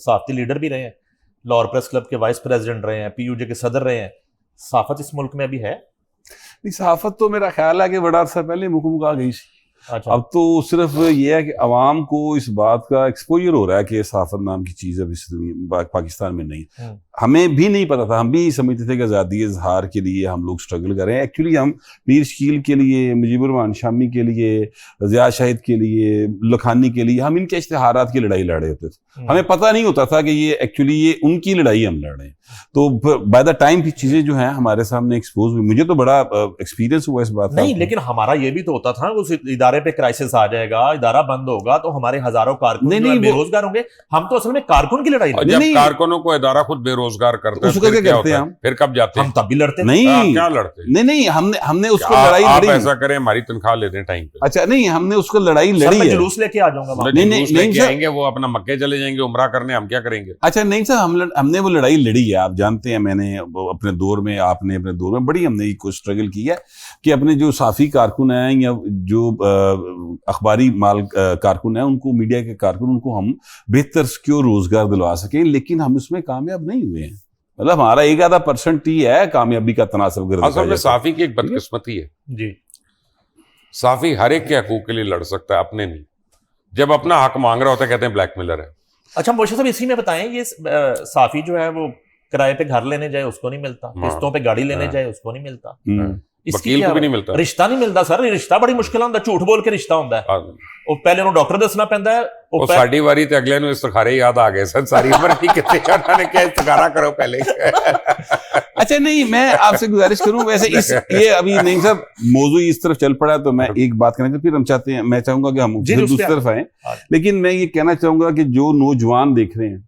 صحافتی leader بھی رہے ہیں, لاہور پریس کلب کے وائس پریزیڈنٹ رہے ہیں, پی یو جے کے صدر رہے ہیں. صحافت اس ملک میں ابھی ہے؟ نہیں, صحافت تو میرا خیال ہے کہ بڑا عرصہ پہلے مکمل آ گئی. اب تو صرف یہ ہے کہ عوام کو اس بات کا ایکسپوجر ہو رہا ہے کہ صحافت نام کی چیز اب اس پاکستان میں نہیں. ہمیں بھی نہیں پتا تھا, ہم بھی سمجھتے تھے کہ آزادی اظہار کے لیے ہم لوگ سٹرگل کر رہے ہیں. ایکچولی ہم میر شکیل کے لیے, مجیب الرحمان شامی کے لیے, ضیاء شاہد کے لیے, لکھانی کے لیے, ہم ان کے اشتہارات کی لڑائی لڑ رہے ہوتے تھے. ہمیں پتہ نہیں ہوتا تھا کہ یہ ایکچولی یہ ان کی لڑائی ہم لڑ رہے ہیں. تو بائی دا ٹائم کی چیزیں جو ہیں ہمارے سامنے ایکسپوز ہوئی. مجھے تو بڑا ایکسپیرینس ہوا اس بات کا. نہیں, لیکن ہمارا یہ بھی تو ہوتا تھا اس ادارے پہ کرائسس آ جائے گا, ادارہ بند ہوگا تو ہمارے ہزاروں کارکن بے روزگار ہوں گے. ہم تو اصل میں کارکن کی لڑائی لڑتے ہیں. جب کارکنوں کو ادارہ خود بے روزگار کرتا ہے پھر کب جاتے ہیں؟ ہم تب بھی لڑتے ہیں. نہیں, کیا لڑتے ہیں؟ نہیں, ہم نے اس کو لڑائی لڑی. آپ ایسا کریں, ہماری تنخواہ لے دیں ٹائم پہ. اچھا, نہیں, ہم نے اس کو لڑائی لڑی ہے. جلوس لے کے آ جاؤں گا. جلوس لے کے آئیں گے, وہ اپنا مکے چلے جائیں گے عمرہ کرنے, ہم کیا کریں گے؟ اچھا نہیں سر, ہم نے وہ لڑائی لڑی ہے. آپ جانتے ہیں میں نے اپنے دور میں, آپ نے اپنے دور میں بڑی ہم نے کوئی اسٹرگل کی ہے کہ اپنے جو صحافی کارکن ہیں یا جو اخباری مال کارکن ہیں, ان کو, میڈیا کے کارکن, ان کو ہم بہتر سکیور روزگار دلوا سکیں. لیکن ہم اس میں کامیاب نہیں ہوئے ہیں. مطلب ہمارا 1% ہی ہے کامیابی کا تناسب. اصل میں صحافی کی ایک بدقسمتی ہے جی, صحافی ہر ایک کے حقوق کے لیے لڑ سکتا ہے, اپنے نہیں. جب اپنا حق مانگ رہا ہوتا ہے کہتے ہیں بلیک میلر ہے. اچھا موشا صاحب, اسی میں بتائیں, یہ صحافی جو ہے وہ کرائے پہ گھر لینے جائے اس کو نہیں ملتا, قسطوں پہ گاڑی لینے جائے اس کو نہیں ملتا, وکیل کو بھی نہیں ملتا, رشتہ نہیں ملتا. سر رشتہ بڑی مشکل ہوتا ہے, جھوٹ بول کے رشتہ ہوتا ہے. وہ پہلے انہوں ڈاکٹر دسنا پہنتا ہے. وہ ساڈی واری تے اگلے نوں استخارے یاد آ گئے سر, ساری عمر نہیں کتے انہوں نے کیا استخارہ کرو پہلے. اچھا نہیں, میں آپ سے گزارش کروں, ویسے یہ ابھی نہیں صاحب موضوع اس طرف چل پڑا ہے تو میں ایک بات کہنا چاہتا, پھر ہم چاہتے ہیں, میں چاہوں گا کہ ہم دوسری طرف آئیں. لیکن میں یہ کہنا چاہوں گا کہ جو نوجوان دیکھ رہے ہیں,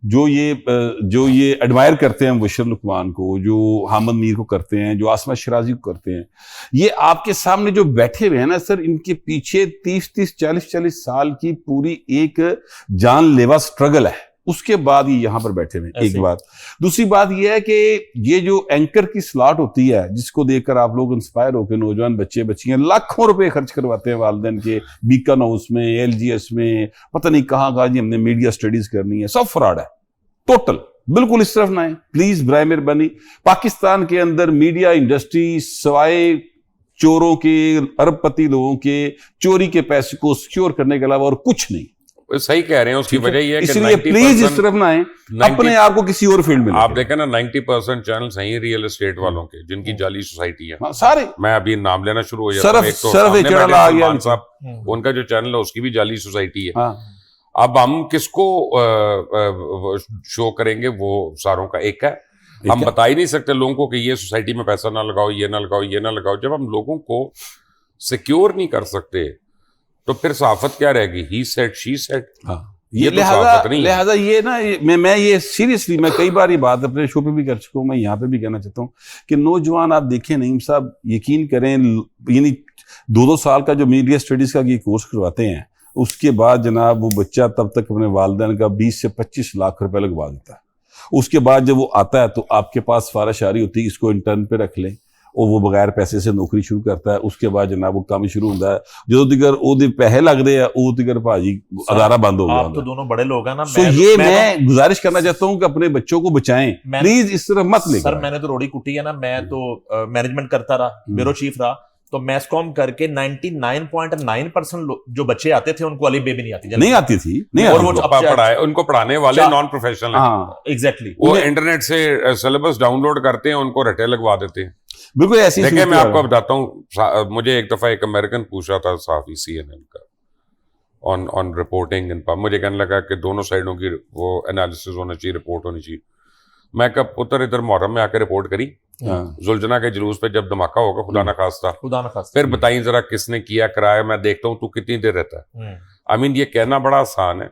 جو یہ ایڈمائر کرتے ہیں بشر لقمان کو, جو حامد میر کو کرتے ہیں, جو عاصمہ شرازی کو کرتے ہیں, یہ آپ کے سامنے جو بیٹھے ہوئے ہیں نا سر, ان کے پیچھے 30-40 سال کی پوری ایک جان لیوا سٹرگل ہے. اس کے بعد یہ یہاں پر بیٹھے ہوئے. ایک بات. دوسری بات یہ ہے کہ یہ جو اینکر کی سلاٹ ہوتی ہے, جس کو دیکھ کر آپ لوگ انسپائر ہو کے نوجوان بچے بچیاں لاکھوں روپے خرچ کرواتے ہیں والدین کے, بیکن ہاؤس میں, LGS میں, پتہ نہیں کہاں کہاں, جی ہم نے میڈیا سٹڈیز کرنی ہے, سب فراڈ ہے ٹوٹل. بالکل اس طرف نہ ہے پلیز, برائے مہربانی. پاکستان کے اندر میڈیا انڈسٹری سوائے چوروں کے, ارب پتی لوگوں کے چوری کے پیسے کو سکیور کرنے کے علاوہ اور کچھ نہیں. صحیح کہہ رہے ہیں, اس کی وجہ یہ ہے کہ اس لیے پلیز اس طرف نہ آئیں, اپنے آپ کو کسی اور فیلڈ میں. آپ دیکھیں نا 90% چینلز ہیں ریئل اسٹیٹ والوں کے, جن کی جعلی سوسائٹی ہے سارے. میں ابھی نام لینا شروع ہو جاتا ہوں. ان کا جو چینل ہے اس کی بھی جعلی سوسائٹی ہے. اب ہم کس کو شو کریں گے, وہ ساروں کا ایک ہے. ہم بتا ہی نہیں سکتے لوگوں کو کہ یہ سوسائٹی میں پیسہ نہ لگاؤ, یہ نہ لگاؤ, یہ نہ لگاؤ. جب ہم لوگوں کو سیکیور نہیں کر سکتے تو پھر صحافت کیا رہے گی؟ He said she said. یہ لہٰذا یہ نا, میں یہ سیریسلی, میں کئی بار یہ بات اپنے شو پہ بھی کر چکا ہوں, میں یہاں پہ بھی کہنا چاہتا ہوں کہ نوجوان آپ دیکھیں, نعیم صاحب یقین کریں, یعنی 2 سال کا جو میڈیا اسٹڈیز کا یہ کورس کرواتے ہیں, اس کے بعد جناب وہ بچہ تب تک اپنے والدین کا 20 سے 25 لاکھ روپے لگوا دیتا ہے. اس کے بعد جب وہ آتا ہے تو آپ کے پاس سفارش آ رہی ہوتی ہے, اس کو انٹرن پہ رکھ لیں, اور وہ بغیر پیسے سے نوکری شروع کرتا ہے. اس کے بعد جناب وہ کام شروع ہوتا ہے, جو دیگر وہ پیسے لگ رہے ہیں وہ دیگر بھاجی ادارہ بند ہو گیا. آپ تو دونوں بڑے لوگ ہیں نا, تو یہ میں گزارش کرنا چاہتا ہوں کہ اپنے بچوں کو بچائیں پلیز, اس طرح مت لے. سر میں نے تو روڑی کٹی ہے نا, میں تو مینجمنٹ کرتا رہا, بیورو چیف رہا, تو میسکوم کر کے 99.9% جو بچے آتے تھے ان کو علی بیبی نہیں آتی تھی. ان کو پڑھانے والے نان پروفیشنل ہیں. ایگزیکٹلی, وہ انٹرنیٹ سے سلیبس ڈاؤن لوڈ کرتے ہیں, ان کو رٹے لگوا دیتے ہیں. بالکل ایسی. دیکھیں میں آپ کو بتاتا ہوں, مجھے ایک دفعہ ایک امریکن پوچھا تھا صحافی CNN کا آن رپورٹنگ, مجھے کہنے لگا کہ دونوں سائڈوں کی وہ انالیسز ہونا چاہیے, رپورٹ ہونی چاہیے. میں کب پتر ادھر محرم میں آ کے رپورٹ کری, زلجنا کے جلوس پہ جب دھماکہ ہوگا خدا نہ خواستہ, پھر بتائیں ذرا کس نے کیا کرایا, میں دیکھتا ہوں تو کتنی دیر رہتا ہے. آئی مین یہ کہنا بڑا آسان ہے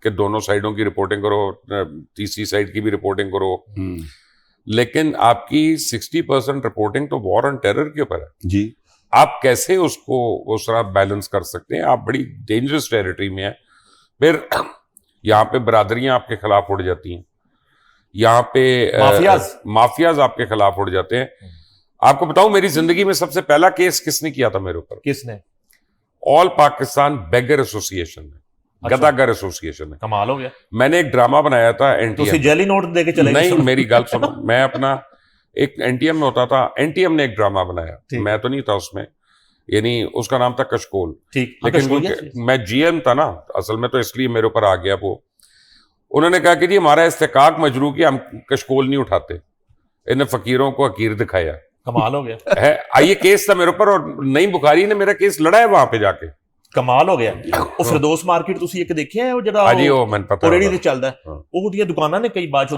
کہ دونوں سائڈوں کی رپورٹنگ کرو, تیسری سائڈ کی بھی رپورٹنگ کرو, لیکن آپ کی 60% رپورٹنگ تو وار آن ٹیرر کے اوپر ہے. جی, آپ کیسے اس کو اس طرح بیلنس کر سکتے ہیں؟ آپ بڑی ڈینجرس ٹیریٹری میں ہیں. پھر یہاں پہ برادریاں آپ کے خلاف اڑ جاتی ہیں, یہاں پہ مافیاز آپ کے خلاف اڑ جاتے ہیں. آپ کو بتاؤں میری زندگی میں سب سے پہلا کیس کس نے کیا تھا میرے اوپر؟ کس نے؟ آل پاکستان بیگر ایسوسی ایشن نے. گداگر ایسوسیشن ہے. کمال ہو گیا. میں نے ایک ڈرامہ بنایا تھا این ٹی ایم. جیلی نوٹ دے کے چلے گئے؟ نہیں میری گل سنو, میں اپنا ایک این ٹی ایم میں ہوتا تھا, این ٹی ایم نے ایک ڈرامہ بنایا, میں تو نہیں تھا اس میں, یعنی اس کا نام تھا کشکول. لیکن میں جی ایم تھا نا اصل میں, تو اس لیے میرے اوپر آ گیا وہ. انہوں نے کہا کہ جی ہمارا استحقاق مجروح کی, ہم کشکول نہیں اٹھاتے. انہیں فقیروں کو حقیر دکھایا. کمال ہو گیا. یہ کیس تھا میرے اوپر, اور نئی بخاری نے میرا کیس لڑا ہے وہاں پہ جا کے. کمال ہو گیا. ਉਹ ਫਿਰਦੌਸ ਮਾਰਕੀਟ ਤੁਸੀਂ ਇੱਕ ਦੇਖਿਆ ਹੈ, ਉਹ ਜਿਹੜਾ ਹਾਂਜੀ ਉਹ ਮੈਨੂੰ ਪਤਾ ਰੇੜੀ ਤੇ ਚੱਲਦਾ ਹੈ, ਉਹ ਦੀਆਂ ਦੁਕਾਨਾਂ ਨੇ ਕਈ ਬਾਅਦ ਚੋਂ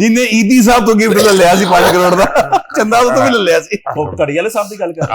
ਜਿਨੇ ਈਦੀ ਸਾਹਿਬ ਤੋਂ ਗਿਫਟ ਲੈ ਲਿਆ ਸੀ 5 ਕਰੋੜ ਦਾ, ਚੰਦਾ ਉਹ ਤੋਂ ਵੀ ਲੈ ਲਿਆ ਸੀ. ਉਹ ਘੜੀ ਵਾਲੇ ਸਾਹਿਬ ਦੀ ਗੱਲ ਕਰ.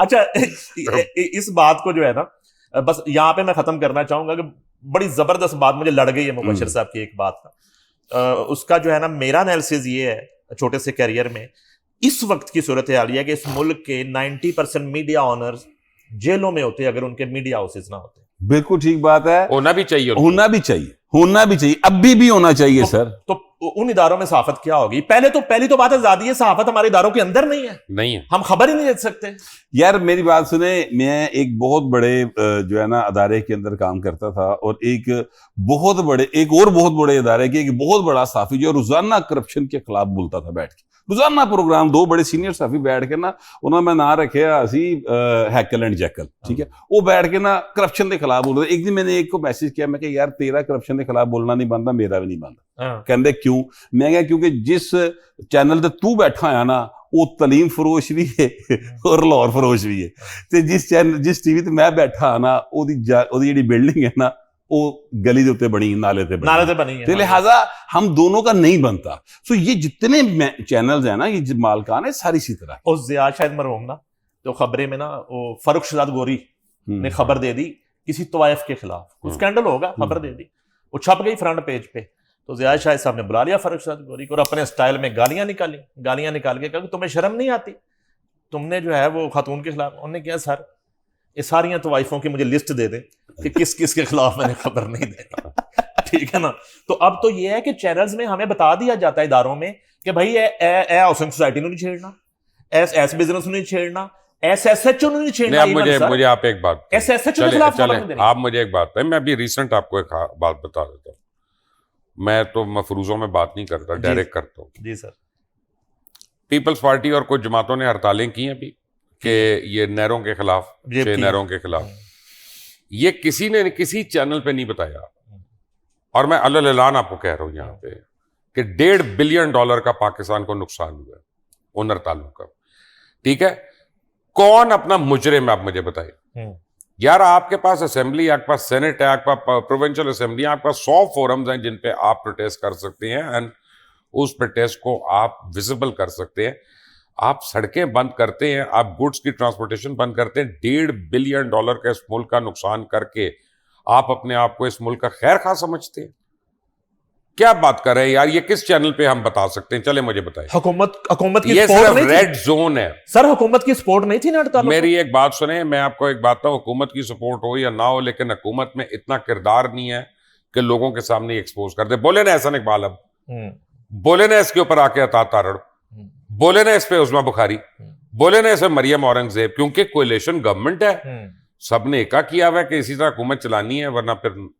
اچھا اس بات کو جو ہے نا, بس یہاں پہ میں ختم کرنا چاہوں گا کہ بڑی زبردست بات مجھے لڑ گئی ہے مبشر صاحب کی ایک بات کا. اس کا جو ہے نا میرا انالیسز یہ ہے چھوٹے سے کیریئر میں, اس وقت کی صورتحال یہ ہے کہ اس ملک کے 90% میڈیا آنرز جیلوں میں ہوتے اگر ان کے میڈیا ہاؤسز نہ ہوتے. بالکل ٹھیک بات ہے, ہونا بھی چاہیے, ہونا بھی چاہیے, ہونا بھی چاہیے, اب بھی ہونا چاہیے سر. تو ان اداروں میں صحافت کیا ہوگی؟ پہلی تو بات آزادی ہے, صحافت ہمارے اداروں کے اندر نہیں ہے, نہیں ہے, ہم خبر ہی نہیں دے سکتے. یار میری بات سنیں, میں ایک بہت بڑے جو ہے نا ادارے کے اندر کام کرتا تھا, اور ایک بہت بڑے ادارے کے ایک بہت بڑا صحافی جو روزانہ کرپشن کے خلاف بولتا تھا بیٹھ کے, روزانہ پروگرام, 2 بڑے سینئر صحافی بیٹھ کے نا, انہوں نے میں نام رکھیا اسی ہیکل اینڈ جیکل, ٹھیک ہے, وہ بیٹھ کے نا کرپشن کے خلاف بول رہے. ایک دن میں نے ایک کو میسج کیا, میں کہ یار تیرا کرپشن کے خلاف بولنا نہیں بنتا, میرا بھی نہیں بنتا. کہندے کیوں؟ میں کہا کیونکہ جس چینل تے تو بیٹھا ہے نا وہ تعلیم فروش بھی ہے اور لاہور فروش بھی ہے, تے جس ٹی وی تے میں بیٹھا ہاں نا اودی جڑی بلڈنگ ہے نا وہ گلی دے اوتے بنی, نالے تے بنی ہے, لہٰذا ہم دونوں کا نہیں بنتا. سو یہ جتنے چینلز ہیں نا, یہ مالکان ہے ساری اسی طرح. اور زیاد شاید مرحوم نا جو خبریں میں نا, وہ فاروق شہزاد گوری نے خبر دے دی کسی طوائف کے خلاف, کوئی اسکینڈل ہوگا, خبر دے دی, وہ چھپ گئی فرنٹ پیج پہ, تو زیاد شاہد صاحب نے بلا لیا فاروق شہزاد گوری کو اور اپنے اسٹائل میں گالیاں نکال کے کہا کہ تمہیں شرم نہیں آتی, تم نے جو ہے وہ خاتون کے خلاف. انہوں نے کہا سر یہ ساری طوائفوں کی مجھے لسٹ دے دیں کہ کس کس کے خلاف میں نے خبر نہیں دینا, ٹھیک ہے نا. تو اب تو یہ ہے کہ چینلز میں ہمیں بتا دیا جاتا ہے اداروں میں کہ بھائی اے ہاؤسنگ سوسائٹی نے نہیں چھیڑنا, ایس بزنس نے نہیں چھیڑنا, ایس ایس ایچ او نے نہیں چھیڑنا. مجھے آپ ایک بات, ایس ایس ایچ او کے خلاف آپ مجھے ایک بات ہے, میں ابھی ریسنٹ آپ کو ایک بات بتا دیتا ہوں. میں تو مفروضوں میں بات نہیں کرتا, ڈائریکٹ کرتا ہوں. جی سر. پیپلز پارٹی اور کچھ جماعتوں نے ہڑتالیں کی ہیں ابھی کہ یہ نہروں کے خلاف, 6 نہروں کے خلاف. یہ کسی نے کسی چینل پہ نہیں بتایا, اور میں اعلان آپ کو کہہ رہا ہوں یہاں پہ کہ $1.5 بلین کا پاکستان کو نقصان ہوا ہے ان ہڑتالوں کا, ٹھیک ہے. کون اپنا مجرم ہے آپ مجھے بتائیے یار. آپ کے پاس اسمبلی, آپ کے پاس سینٹ ہے, آپ کے پاس پروونشل اسمبلی, آپ کے پاس 100 فورمز ہیں جن پہ آپ پروٹیسٹ کر سکتے ہیں, اینڈ اس پروٹیسٹ کو آپ ویزیبل کر سکتے ہیں. آپ سڑکیں بند کرتے ہیں, آپ گڈس کی ٹرانسپورٹیشن بند کرتے ہیں, $1.5 بلین کا اس ملک کا نقصان کر کے آپ اپنے آپ کو اس ملک کا خیر خواہ سمجھتے ہیں. کیا بات کر رہے ہیں یار, یہ کس چینل پہ ہم بتا سکتے ہیں؟ چلے مجھے بتائیں. حکومت کی یہ سپورٹ صرف نہیں ریڈ زون ہے سر, حکومت کی سپورٹ نہیں تھی نا ہڑتالوں. میری ایک بات سنیں, میں آپ کو ایک بات بتاؤں, حکومت کی سپورٹ ہو یا نہ ہو, لیکن حکومت میں اتنا کردار نہیں ہے کہ لوگوں کے سامنے ایکسپوز کر دے. بولے نا احسان اقبال, اب بولے نا اس کے اوپر آ کے عطا تارڑ, بولے نا اس پہ عظما بخاری, بولے نا اس پہ مریم اورنگزیب, کیونکہ کولیشن گورنمنٹ ہے, سب نے ایکا کیا ہوا ہے کہ اسی طرح حکومت چلانی ہے, ورنہ پھر